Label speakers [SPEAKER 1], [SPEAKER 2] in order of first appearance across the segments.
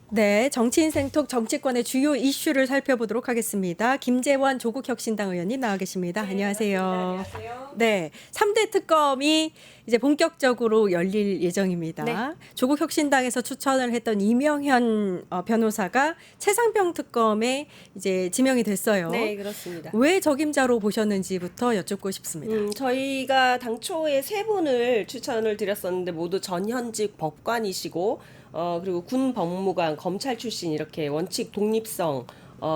[SPEAKER 1] 네, 정치인 생톡 정치권의 주요 이슈를 살펴보도록 하겠습니다. 김재원 조국혁신당 의원님 나와 계십니다.
[SPEAKER 2] 네,
[SPEAKER 1] 안녕하세요.
[SPEAKER 2] 반갑습니다. 안녕하세요.
[SPEAKER 1] 네, 3대 특검이 이제 본격적으로 열릴 예정입니다.
[SPEAKER 2] 네.
[SPEAKER 1] 조국혁신당에서 추천을 했던 이명현 변호사가 최상병 특검에 이제 지명이 됐어요.
[SPEAKER 2] 네, 그렇습니다.
[SPEAKER 1] 왜 적임자로 보셨는지부터 여쭙고 싶습니다.
[SPEAKER 2] 저희가 당초에 세 분을 추천을 드렸었는데 모두 전현직 법관이시고 그리고 군 법무관, 검찰 출신 이렇게 원칙 독립성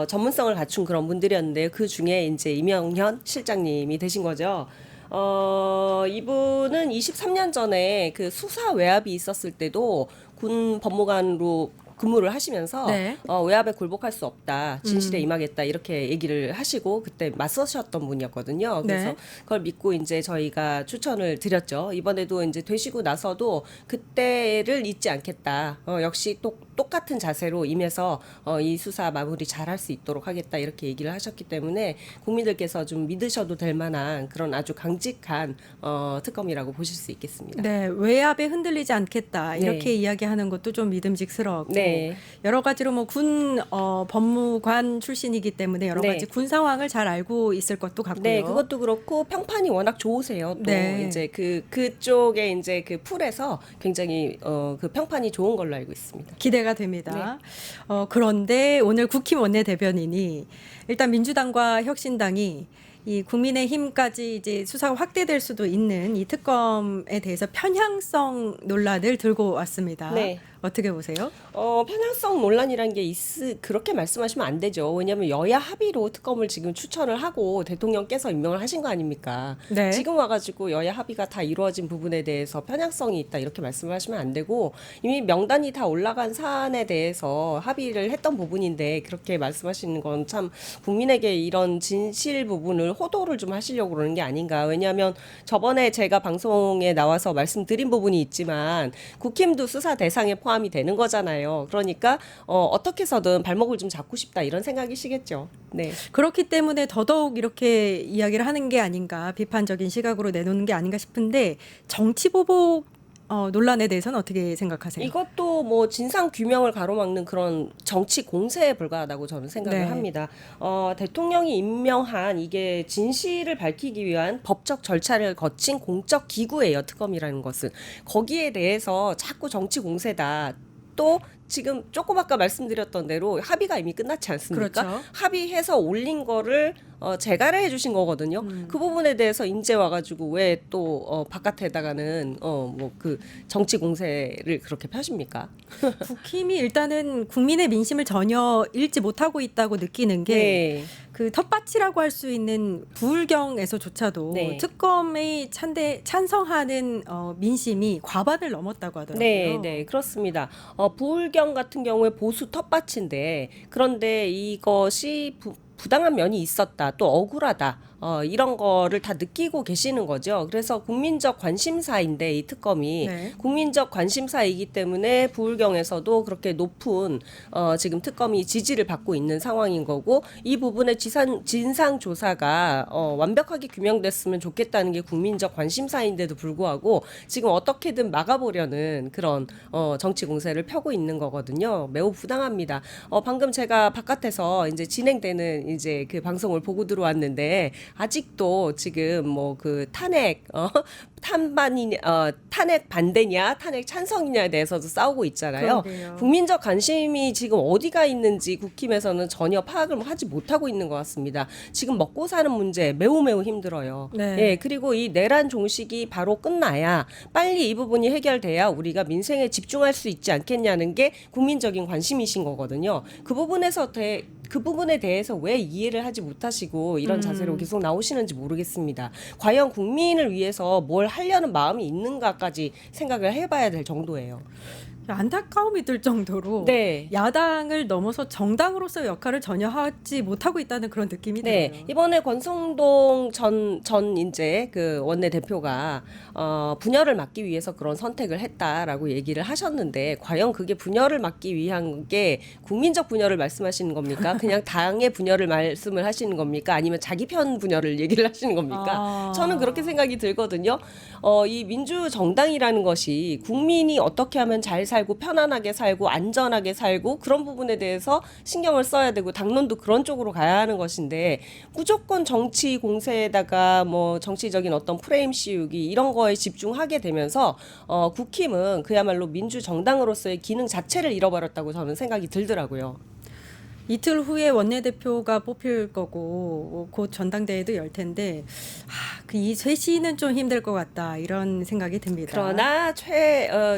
[SPEAKER 2] 전문성을 갖춘 그런 분들이었는데 그 중에 이제 이명현 실장님이 되신 거죠. 이분은 23년 전에 그 수사 외압이 있었을 때도 군 법무관으로 근무를 하시면서
[SPEAKER 1] 네.
[SPEAKER 2] 외압에 굴복할 수 없다, 진실에 임하겠다 이렇게 얘기를 하시고 그때 맞서셨던 분이었거든요. 그래서
[SPEAKER 1] 네.
[SPEAKER 2] 그걸 믿고 이제 저희가 추천을 드렸죠. 이번에도 이제 되시고 나서도 그때를 잊지 않겠다. 역시 똑같은 자세로 임해서 이 수사 마무리 잘할 수 있도록 하겠다 이렇게 얘기를 하셨기 때문에 국민들께서 좀 믿으셔도 될 만한 그런 아주 강직한 특검이라고 보실 수 있겠습니다.
[SPEAKER 1] 네, 외압에 흔들리지 않겠다 이렇게
[SPEAKER 2] 네.
[SPEAKER 1] 이야기하는 것도 좀 믿음직스럽고
[SPEAKER 2] 네.
[SPEAKER 1] 여러 가지로 뭐 군 법무관 출신이기 때문에 여러
[SPEAKER 2] 네.
[SPEAKER 1] 가지 군 상황을 잘 알고 있을 것도 같고요.
[SPEAKER 2] 네, 그것도 그렇고 평판이 워낙 좋으세요. 또
[SPEAKER 1] 네.
[SPEAKER 2] 이제 그쪽에 이제 그 풀에서 굉장히 그 평판이 좋은 걸로 알고 있습니다.
[SPEAKER 1] 기대가 됩니다. 그런데 오늘 국힘 원내대변인이 일단 민주당과 혁신당이 이 국민의힘까지 이제 수사가 확대될 수도 있는 이 특검에 대해서 편향성 논란을 들고 왔습니다.
[SPEAKER 2] 네.
[SPEAKER 1] 어떻게 보세요?
[SPEAKER 2] 편향성 논란이란 게 그렇게 말씀하시면 안 되죠. 왜냐하면 여야 합의로 특검을 지금 추천을 하고 대통령께서 임명을 하신 거 아닙니까?
[SPEAKER 1] 네.
[SPEAKER 2] 지금 와가지고 여야 합의가 다 이루어진 부분에 대해서 편향성이 있다 이렇게 말씀을 하시면 안 되고 이미 명단이 다 올라간 사안에 대해서 합의를 했던 부분인데 그렇게 말씀하시는 건 참 국민에게 이런 진실 부분을 호도를 좀 하시려고 그러는 게 아닌가. 왜냐하면 저번에 제가 방송에 나와서 말씀드린 부분이 있지만 국힘도 수사 대상에 포함이 되는 거잖아요. 그러니까 어떻게 해서든 발목을 좀 잡고 싶다 이런 생각이시겠죠. 네.
[SPEAKER 1] 그렇기 때문에 더더욱 이렇게 이야기를 하는 게 아닌가, 비판적인 시각으로 내놓는 게 아닌가 싶은데 정치보복 논란에 대해서는 어떻게 생각하세요?
[SPEAKER 2] 이것도 뭐 진상 규명을 가로막는 그런 정치 공세에 불과하다고 저는 생각을
[SPEAKER 1] 네.
[SPEAKER 2] 합니다. 대통령이 임명한 이게 진실을 밝히기 위한 법적 절차를 거친 공적 기구예요. 특검이라는 것은 거기에 대해서 자꾸 정치 공세다. 또 지금 조금 아까 말씀드렸던 대로 합의가 이미 끝났지 않습니까?
[SPEAKER 1] 그렇죠.
[SPEAKER 2] 합의해서 올린 거를 재가를 해주신 거거든요. 그 부분에 대해서 이제 와가지고 왜 또 바깥에다가는 뭐 그 정치 공세를 그렇게 펴십니까?
[SPEAKER 1] 국힘이 일단은 국민의 민심을 전혀 읽지 못하고 있다고 느끼는 게
[SPEAKER 2] 네.
[SPEAKER 1] 그 텃밭이라고 할 수 있는 부울경에서조차도
[SPEAKER 2] 네.
[SPEAKER 1] 특검의 찬성하는 민심이 과반을 넘었다고 하더라고요.
[SPEAKER 2] 네, 네, 그렇습니다. 부울경 같은 경우에 보수 텃밭인데 그런데 이것이 부당한 면이 있었다, 또 억울하다, 이런 거를 다 느끼고 계시는 거죠. 그래서 국민적 관심사인데 이 특검이
[SPEAKER 1] 네.
[SPEAKER 2] 국민적 관심사이기 때문에 부울경에서도 그렇게 높은 지금 특검이 지지를 받고 있는 상황인 거고 이 부분의 진상 조사가 완벽하게 규명됐으면 좋겠다는 게 국민적 관심사인데도 불구하고 지금 어떻게든 막아보려는 그런 정치 공세를 펴고 있는 거거든요. 매우 부당합니다. 방금 제가 바깥에서 이제 진행되는 이제 그 방송을 보고 들어왔는데 아직도 지금 뭐 그 탄핵 탄핵 반대냐 탄핵 찬성이냐에 대해서도 싸우고 있잖아요.
[SPEAKER 1] 그러게요.
[SPEAKER 2] 국민적 관심이 지금 어디가 있는지 국힘에서는 전혀 파악을 하지 못하고 있는 것 같습니다. 지금 먹고 사는 문제 매우 힘들어요.
[SPEAKER 1] 네.
[SPEAKER 2] 예, 그리고 이 내란 종식이 바로 끝나야 빨리 이 부분이 해결돼야 우리가 민생에 집중할 수 있지 않겠냐는 게 국민적인 관심이신 거거든요. 그 부분에 대해서 왜 이해를 하지 못하시고 이런 자세로 계속 나오시는지 모르겠습니다. 과연 국민을 위해서 뭘 하려는 마음이 있는가까지 생각을 해봐야 될 정도예요.
[SPEAKER 1] 안타까움이 들 정도로
[SPEAKER 2] 네.
[SPEAKER 1] 야당을 넘어서 정당으로서의 역할을 전혀 하지 못하고 있다는 그런 느낌이
[SPEAKER 2] 네,
[SPEAKER 1] 들어요.
[SPEAKER 2] 이번에 권성동 전 이제 그 원내대표가 분열을 막기 위해서 그런 선택을 했다라고 얘기를 하셨는데 과연 그게 분열을 막기 위한 게 국민적 분열을 말씀하시는 겁니까? 그냥 당의 분열을 말씀을 하시는 겁니까? 아니면 자기 편 분열을 얘기를 하시는 겁니까? 저는 그렇게 생각이 들거든요. 이 민주정당이라는 것이 국민이 어떻게 하면 잘 살고 편안하게 살고 안전하게 살고 그런 부분에 대해서 신경을 써야 되고 당론도 그런 쪽으로 가야 하는 것인데 무조건 정치 공세에다가 뭐 정치적인 어떤 프레임 씌우기 이런 거에 집중하게 되면서 국힘은 그야말로 민주 정당으로서의 기능 자체를 잃어버렸다고 저는 생각이 들더라고요.
[SPEAKER 1] 이틀 후에 원내대표가 뽑힐 거고 곧 전당대회도 열 텐데 이 쇄신은 좀 힘들 것 같다 이런 생각이 듭니다.
[SPEAKER 2] 그러나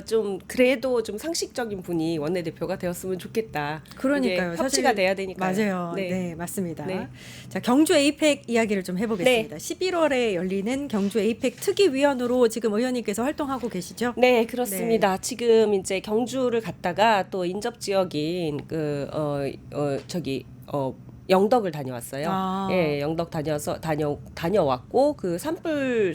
[SPEAKER 2] 좀 그래도 좀 상식적인 분이 원내대표가 되었으면 좋겠다.
[SPEAKER 1] 그러니까요.
[SPEAKER 2] 이게 협치가
[SPEAKER 1] 사실
[SPEAKER 2] 돼야 되니까요.
[SPEAKER 1] 맞아요. 네, 맞습니다.
[SPEAKER 2] 네.
[SPEAKER 1] 자, 경주 에이펙 이야기를 좀 해보겠습니다. 11월에 열리는 경주 에이펙 특위위원으로 지금 의원님께서 활동하고 계시죠?
[SPEAKER 2] 네, 그렇습니다. 지금 이제 경주를 갔다가 또 인접 지역인 영덕을 다녀왔어요.
[SPEAKER 1] 아.
[SPEAKER 2] 예, 영덕 다녀왔고 그 산불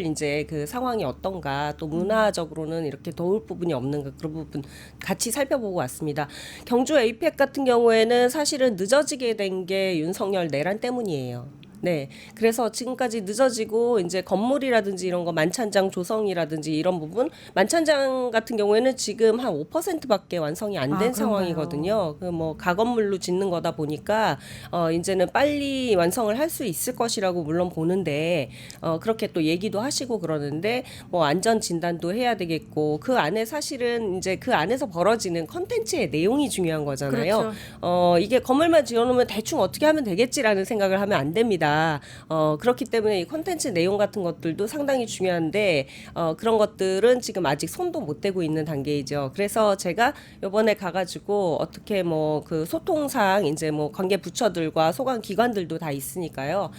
[SPEAKER 2] 이제 그 상황이 어떤가 또 문화적으로는 이렇게 도울 부분이 없는가 그런 부분 같이 살펴보고 왔습니다. 경주 에이펙 같은 경우에는 사실은 늦어지게 된 게 윤석열 내란 때문이에요. 네. 그래서 지금까지 늦어지고 이제 건물이라든지 이런 거 만찬장 조성이라든지 이런 부분 만찬장 같은 경우에는 지금 한 5%밖에 완성이 안 된
[SPEAKER 1] 그런가요?
[SPEAKER 2] 상황이거든요. 그 뭐 가건물로 짓는 거다 보니까 이제는 빨리 완성을 할 수 있을 것이라고 물론 보는데 그렇게 또 얘기도 하시고 그러는데 뭐 안전 진단도 해야 되겠고 그 안에 사실은 이제 그 안에서 벌어지는 컨텐츠의 내용이 중요한 거잖아요.
[SPEAKER 1] 그렇죠.
[SPEAKER 2] 이게 건물만 지어놓으면 대충 어떻게 하면 되겠지라는 생각을 하면 안 됩니다. 그렇기 때문에 이 콘텐츠 내용 같은 것들도 상당히 중요한데 그런 것들은 지금 아직 손도 못 대고 있는 단계이죠. 그래서 제가 이번에 가가지고 어떻게 뭐 그 소통상 이제 뭐 관계 부처들과 소관 기관들도 다 있으니까요.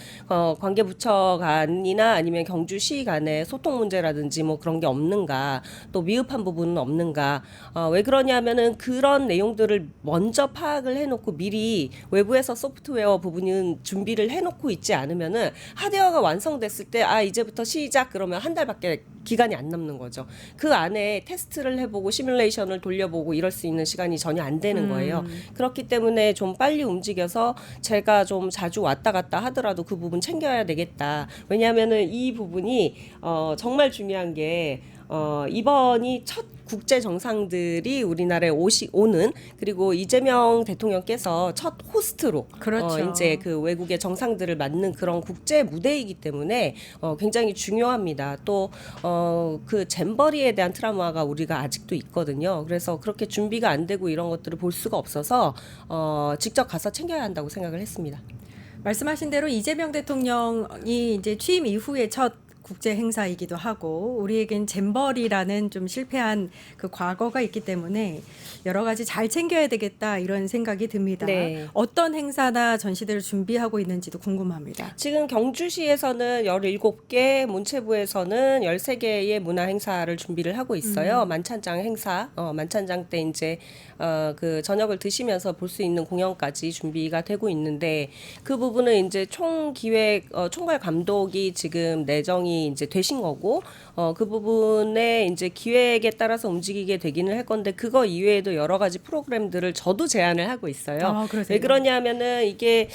[SPEAKER 2] 관계 부처 간이나 아니면 경주시 간의 소통 문제라든지 뭐 그런 게 없는가, 또 미흡한 부분은 없는가. 왜 그러냐면은 그런 내용들을 먼저 파악을 해놓고 미리 외부에서 소프트웨어 부분은 준비를 해놓고 있지 않으면은 하드웨어가 완성됐을 때 이제부터 시작 그러면 한 달밖에 기간이 안 남는 거죠. 그 안에 테스트를 해보고 시뮬레이션을 돌려보고 이럴 수 있는 시간이 전혀 안 되는 거예요. 그렇기 때문에 좀 빨리 움직여서 제가 좀 자주 왔다 갔다 하더라도 그 부분 챙겨야 되겠다. 왜냐하면은 이 부분이 정말 중요한 게 이번이 첫 국제 정상들이 우리나라에 오는 그리고 이재명 대통령께서 첫 호스트로
[SPEAKER 1] 그렇죠.
[SPEAKER 2] 이제 그 외국의 정상들을 맞는 그런 국제 무대이기 때문에 굉장히 중요합니다. 또 그 잼버리에 대한 트라우마가 우리가 아직도 있거든요. 그래서 그렇게 준비가 안 되고 이런 것들을 볼 수가 없어서 직접 가서 챙겨야 한다고 생각을 했습니다.
[SPEAKER 1] 말씀하신 대로 이재명 대통령이 이제 취임 이후에 첫 국제 행사이기도 하고 우리에겐 잼버리라는 좀 실패한 그 과거가 있기 때문에 여러 가지 잘 챙겨야 되겠다 이런 생각이 듭니다.
[SPEAKER 2] 네.
[SPEAKER 1] 어떤 행사나 전시들을 준비하고 있는지도 궁금합니다.
[SPEAKER 2] 지금 경주시에서는 17개, 문체부에서는 13개의 문화 행사를 준비를 하고 있어요. 만찬장 행사, 만찬장 때 이제 그 저녁을 드시면서 볼 수 있는 공연까지 준비가 되고 있는데 그 부분은 이제 총괄 감독이 지금 내정이 이제 되신 거고 그 부분에 이제 기획에 따라서 움직이게 되기는 할 건데 그거 이외에도 여러 가지 프로그램들을 저도 제안을 하고 있어요.
[SPEAKER 1] 그러세요?
[SPEAKER 2] 왜 그러냐면은 이게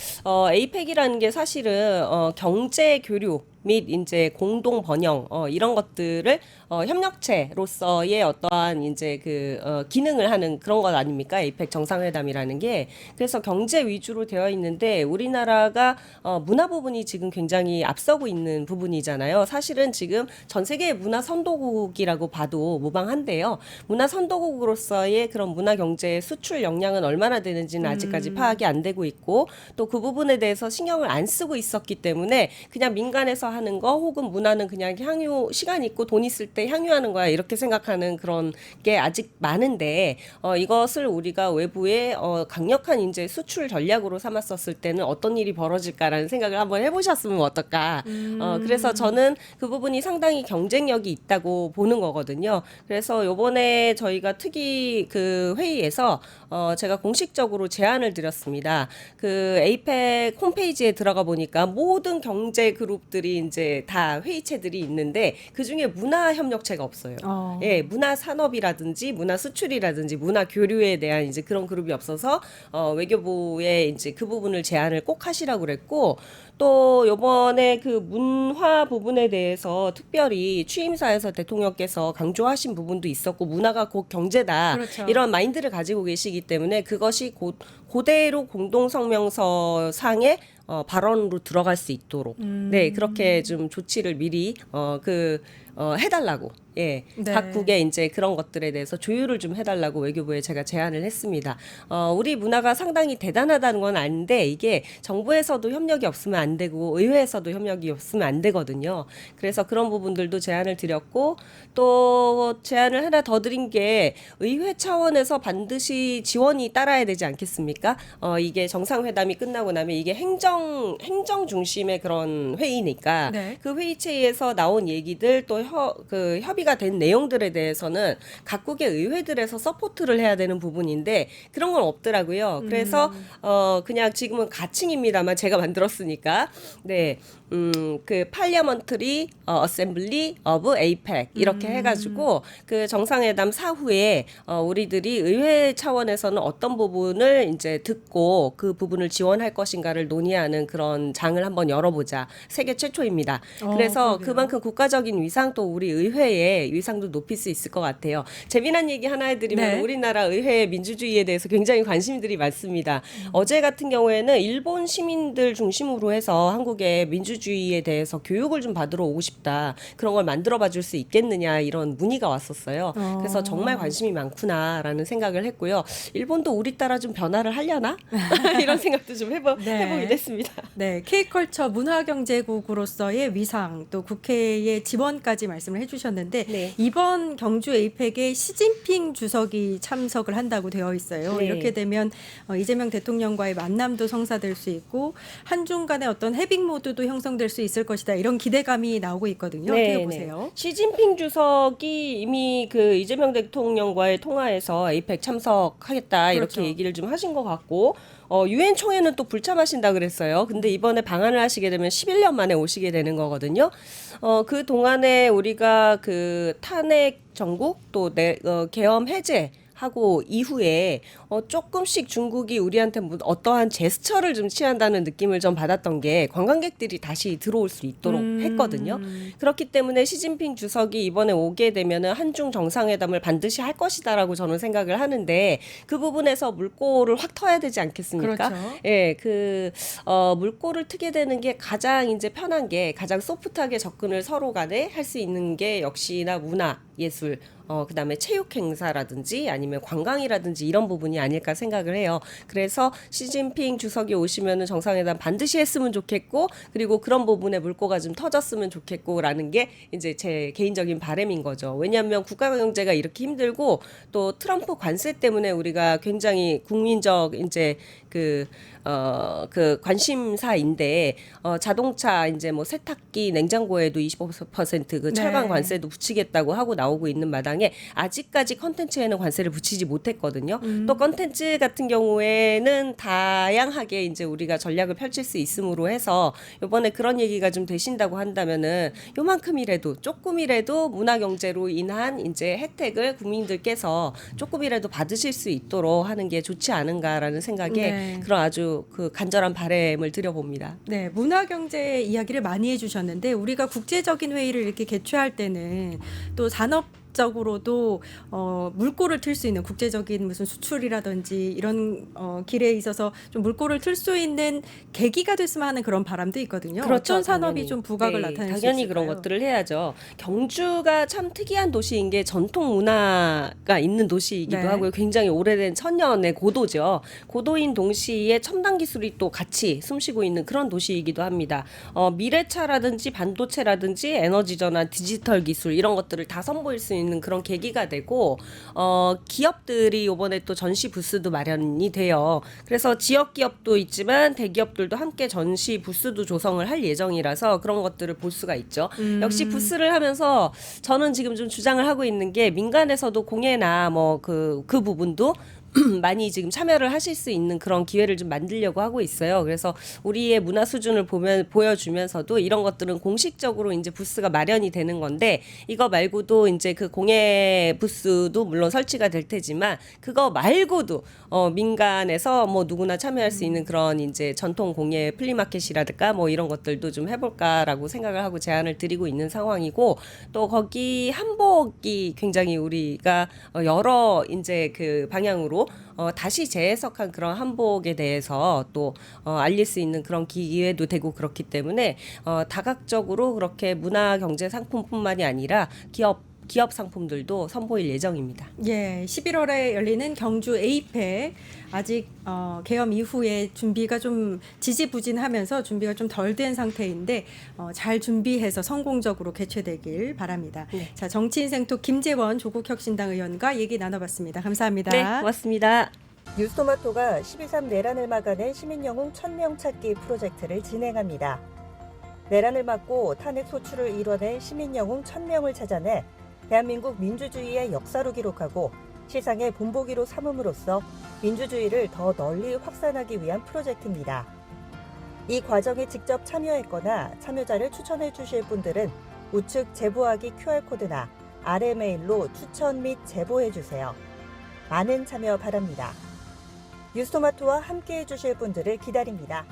[SPEAKER 2] 에이펙이라는 게 사실은 경제 교류 및 이제 공동 번영 이런 것들을 협력체로서의 어떠한 이제 그 기능을 하는 그런 것 아닙니까? 에이펙 정상회담이라는 게. 그래서 경제 위주로 되어 있는데 우리나라가 문화 부분이 지금 굉장히 앞서고 있는 부분이잖아요. 사실은 지금 전 세계의 문화 선도국이라고 봐도 무방한데요. 문화 선도국으로서의 그런 문화 경제 수출 역량은 얼마나 되는지는 아직까지 파악이 안 되고 있고 또 그 부분에 대해서 신경을 안 쓰고 있었기 때문에 그냥 민간에서 하는 거 혹은 문화는 그냥 향유 시간 있고 돈 있을 때 향유하는 거야 이렇게 생각하는 그런 게 아직 많은데 이것을 우리가 외부에 강력한 이제 수출 전략으로 삼았었을 때는 어떤 일이 벌어질까라는 생각을 한번 해보셨으면 어떨까. 그래서 저는 그 부분이 상당히 경쟁력이 있다고 보는 거거든요. 그래서 요번에 저희가 특위 그 회의에서 제가 공식적으로 제안을 드렸습니다. 그 에이펙 홈페이지에 들어가 보니까 모든 경제 그룹들이 이제 다 회의체들이 있는데 그 중에 문화 협력체가 없어요. 예, 문화 산업이라든지 문화 수출이라든지 문화 교류에 대한 이제 그런 그룹이 없어서 외교부에 이제 그 부분을 제안을 꼭 하시라고 그랬고 또 요번에 그 문화 부분에 대해서 특별히 취임사에서 대통령께서 강조하신 부분도 있었고 문화가 곧 경제다.
[SPEAKER 1] 그렇죠.
[SPEAKER 2] 이런 마인드를 가지고 계시기 때문에 그것이 그대로 공동성명서 상에 발언으로 들어갈 수 있도록 네 그렇게 좀 조치를 미리 해달라고 예
[SPEAKER 1] 네.
[SPEAKER 2] 각국의 이제 그런 것들에 대해서 조율을 좀 해달라고 외교부에 제가 제안을 했습니다. 우리 문화가 상당히 대단하다는 건 아닌데 이게 정부에서도 협력이 없으면 안 되고 의회에서도 협력이 없으면 안 되거든요. 그래서 그런 부분들도 제안을 드렸고 또 제안을 하나 더 드린 게 의회 차원에서 반드시 지원이 따라야 되지 않겠습니까? 이게 정상회담이 끝나고 나면 이게 행정 중심의 그런 회의니까
[SPEAKER 1] 네.
[SPEAKER 2] 그 회의체에서 나온 얘기들 또 협의가 된 내용들에 대해서는 각국의 의회들에서 서포트를 해야 되는 부분인데 그런 건 없더라고요. 그래서 그냥 지금은 가칭입니다만 제가 만들었으니까 그 Parliamentary Assembly of APEC 이렇게 해가지고 그 정상회담 사후에 우리들이 의회 차원에서는 어떤 부분을 이제 듣고 그 부분을 지원할 것인가를 논의하는 그런 장을 한번 열어보자. 세계 최초입니다. 그래서
[SPEAKER 1] 그러게요.
[SPEAKER 2] 그만큼 국가적인 위상 또 우리 의회의 위상도 높일 수 있을 것 같아요. 재미난 얘기 하나 해드리면
[SPEAKER 1] 네.
[SPEAKER 2] 우리나라 의회 민주주의에 대해서 굉장히 관심들이 많습니다. 어제 같은 경우에는 일본 시민들 중심으로 해서 한국의 민주주의에 대해서 교육을 좀 받으러 오고 싶다. 그런 걸 만들어 봐줄 수 있겠느냐 이런 문의가 왔었어요. 그래서 정말 관심이 많구나라는 생각을 했고요. 일본도 우리 따라 좀 변화를 하려나? 이런 생각도 좀 해보게 됐습니다.
[SPEAKER 1] 네, K컬처 문화경제국으로서의 위상 또 국회의 지원까지 말씀을 해주셨는데
[SPEAKER 2] 네.
[SPEAKER 1] 이번 경주 에이펙에 시진핑 주석이 참석을 한다고 되어 있어요.
[SPEAKER 2] 네.
[SPEAKER 1] 이렇게 되면 이재명 대통령과의 만남도 성사될 수 있고 한중 간의 어떤 해빙 모드도 형성될 수 있을 것이다. 이런 기대감이 나오고 있거든요. 어떻게 보세요?
[SPEAKER 2] 시진핑 주석이 이미 그 이재명 대통령과의 통화에서 에이펙 참석하겠다 이렇게
[SPEAKER 1] 그렇죠.
[SPEAKER 2] 얘기를 좀 하신 것 같고 유엔 총회는 또 불참하신다 그랬어요. 근데 이번에 방한을 하시게 되면 11년 만에 오시게 되는 거거든요. 그 동안에 우리가 그 탄핵 정국 또 계엄 해제 하고 이후에 조금씩 중국이 우리한테 어떠한 제스처를 좀 취한다는 느낌을 좀 받았던 게 관광객들이 다시 들어올 수 있도록 했거든요. 그렇기 때문에 시진핑 주석이 이번에 오게 되면은 한중 정상회담을 반드시 할 것이다라고 저는 생각을 하는데 그 부분에서 물꼬를 확 터야 되지 않겠습니까?
[SPEAKER 1] 그렇죠.
[SPEAKER 2] 예, 물꼬를 트게 되는 게 가장 이제 편한 게 가장 소프트하게 접근을 서로 간에 할 수 있는 게 역시나 문화, 예술, 그다음에 체육 행사라든지 아니면 관광이라든지 이런 부분이 아닐까 생각을 해요. 그래서 시진핑 주석이 오시면은 정상회담 반드시 했으면 좋겠고 그리고 그런 부분에 물꼬가 좀 터졌으면 좋겠고라는 게 이제 제 개인적인 바람인 거죠. 왜냐하면 국가 경제가 이렇게 힘들고 또 트럼프 관세 때문에 우리가 굉장히 국민적 이제 그 관심사인데 자동차 이제 뭐 세탁기, 냉장고에도 25%그 철강
[SPEAKER 1] 네.
[SPEAKER 2] 관세도 붙이겠다고 하고 나오고 있는 마당에 아직까지 컨텐츠에는 관세를 붙이지 못했거든요. 또 컨텐츠 같은 경우에는 다양하게 이제 우리가 전략을 펼칠 수 있음으로 해서 이번에 그런 얘기가 좀 되신다고 한다면은 요만큼이라도 조금이라도 문화 경제로 인한 이제 혜택을 국민들께서 조금이라도 받으실 수 있도록 하는 게 좋지 않은가라는 생각에
[SPEAKER 1] 네.
[SPEAKER 2] 그런 아주 그 간절한 바람을 드려봅니다.
[SPEAKER 1] 네, 문화경제 이야기를 많이 해주셨는데 우리가 국제적인 회의를 이렇게 개최할 때는 또 산업적으로도 물꼬를 틀 수 있는 국제적인 무슨 수출이라든지 이런 길에 있어서 좀 물꼬를 틀 수 있는 계기가 됐으면 하는 그런 바람도 있거든요. 어떤 산업이
[SPEAKER 2] 당연히.
[SPEAKER 1] 좀 부각을
[SPEAKER 2] 네,
[SPEAKER 1] 나타낼 수
[SPEAKER 2] 당연히
[SPEAKER 1] 있을까요?
[SPEAKER 2] 그런 것들을 해야죠. 경주가 참 특이한 도시인 게 전통 문화가 있는 도시이기도
[SPEAKER 1] 네.
[SPEAKER 2] 하고요. 굉장히 오래된 천년의 고도죠. 고도인 동시에 첨단 기술이 또 같이 숨쉬고 있는 그런 도시이기도 합니다. 미래차라든지 반도체라든지 에너지 전환, 디지털 기술 이런 것들을 다 선보일 수 있는 그런 계기가 되고 기업들이 이번에 또 전시 부스도 마련이 돼요. 그래서 지역 기업도 있지만 대기업들도 함께 전시 부스도 조성을 할 예정이라서 그런 것들을 볼 수가 있죠. 역시 부스를 하면서 저는 지금 좀 주장을 하고 있는 게 민간에서도 공예나 뭐 그 부분도 많이 지금 참여를 하실 수 있는 그런 기회를 좀 만들려고 하고 있어요. 그래서 우리의 문화 수준을 보여주면서도 이런 것들은 공식적으로 이제 부스가 마련이 되는 건데, 이거 말고도 이제 그 공예 부스도 물론 설치가 될 테지만 그거 말고도 민간에서 뭐 누구나 참여할 수 있는 그런 이제 전통 공예 플리마켓이라든가 뭐 이런 것들도 좀 해볼까라고 생각을 하고 제안을 드리고 있는 상황이고, 또 거기 한복이 굉장히 우리가 여러 이제 그 방향으로 다시 재해석한 그런 한복에 대해서 또 알릴 수 있는 그런 기회도 되고, 그렇기 때문에 다각적으로 그렇게 문화 경제 상품뿐만이 아니라 기업 상품들도 선보일 예정입니다.
[SPEAKER 1] 예, 11월에 열리는 경주 에이펙 아직 개엄 이후에 준비가 좀 지지부진하면서 준비가 좀 덜 된 상태인데 잘 준비해서 성공적으로 개최되길 바랍니다.
[SPEAKER 2] 네.
[SPEAKER 1] 자, 정치인생톡 김재원 조국혁신당 의원과 얘기 나눠봤습니다. 감사합니다.
[SPEAKER 2] 네, 고맙습니다.
[SPEAKER 3] 뉴스토마토가 12.3 내란을 막아낸 시민영웅 1000명 찾기 프로젝트를 진행합니다. 내란을 막고 탄핵 소추를 이뤄낸 시민영웅 1000명을 찾아내 대한민국 민주주의의 역사로 기록하고 시상의 본보기로 삼음으로써 민주주의를 더 널리 확산하기 위한 프로젝트입니다. 이 과정에 직접 참여했거나 참여자를 추천해 주실 분들은 우측 제보하기 QR코드나 아래 메일로 추천 및 제보해 주세요. 많은 참여 바랍니다. 뉴스토마토와 함께해 주실 분들을 기다립니다.